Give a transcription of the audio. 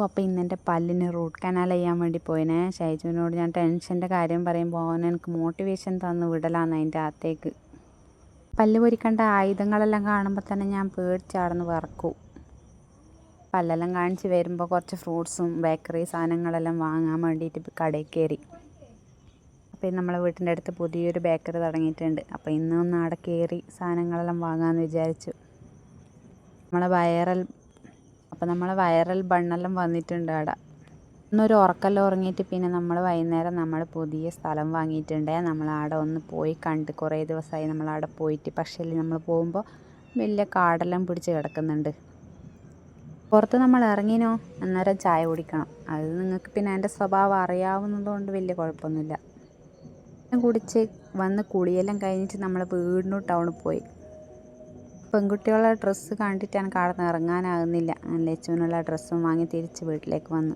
അപ്പോൾ ഇന്നെൻ്റെ പല്ലിന് റൂട്ട് കനാൽ ചെയ്യാൻ വേണ്ടി പോയിനെ. ഷൈജുവിനോട് ഞാൻ ടെൻഷൻ്റെ കാര്യം പറയുമ്പോൾ അവൻ എനിക്ക് മോട്ടിവേഷൻ തന്ന് വിടലാന്ന് അതിൻ്റെ അകത്തേക്ക്. പല്ല് പൊരിക്കേണ്ട ആയുധങ്ങളെല്ലാം കാണുമ്പോൾ തന്നെ ഞാൻ പേടിച്ചാടന്ന് വിറക്കും. പല്ലെല്ലാം കാണിച്ച് വരുമ്പോൾ കുറച്ച് ഫ്രൂട്ട്സും ബേക്കറി സാധനങ്ങളെല്ലാം വാങ്ങാൻ വേണ്ടിയിട്ട് കടയിൽ കയറി. അപ്പോൾ നമ്മളെ വീട്ടിൻ്റെ അടുത്ത് പുതിയൊരു ബേക്കറി തുടങ്ങിയിട്ടുണ്ട്. അപ്പോൾ ഇന്നൊന്ന് അവിടെ കയറി സാധനങ്ങളെല്ലാം വാങ്ങാമെന്ന് വിചാരിച്ചു. നമ്മളെ വൈറൽ ബണ്ണെല്ലാം വന്നിട്ടുണ്ട് അവിടെ. ഇന്നൊരു ഉറക്കെല്ലാം ഉറങ്ങിയിട്ട് പിന്നെ നമ്മൾ വൈകുന്നേരം നമ്മൾ പുതിയ സ്ഥലം വാങ്ങിയിട്ടുണ്ട്. നമ്മളവിടെ ഒന്ന് പോയി കണ്ട്. കുറേ ദിവസമായി നമ്മളവിടെ പോയിട്ട്. പക്ഷേ നമ്മൾ പോകുമ്പോൾ വലിയ കാടെല്ലാം പിടിച്ച് കിടക്കുന്നുണ്ട്. പുറത്ത് നമ്മൾ ഇറങ്ങിനോ അന്നേരം ചായ കുടിക്കണം. അത് നിങ്ങൾക്ക് പിന്നെ എൻ്റെ സ്വഭാവം അറിയാവുന്നതുകൊണ്ട് വലിയ കുഴപ്പമൊന്നുമില്ല. കുടിച്ച് വന്ന് കുളിയെല്ലാം കഴിഞ്ഞിട്ട് നമ്മൾ വീടിനും ടൗണിൽ പോയി. പെൺകുട്ടികളുടെ ഡ്രസ്സ് കണ്ടിട്ട് എനിക്ക് അവിടെ നിന്ന് ഇറങ്ങാനാകുന്നില്ല. ലച്ചുവിനുള്ള ഡ്രസ്സും വാങ്ങി തിരിച്ച് വീട്ടിലേക്ക് വന്നു.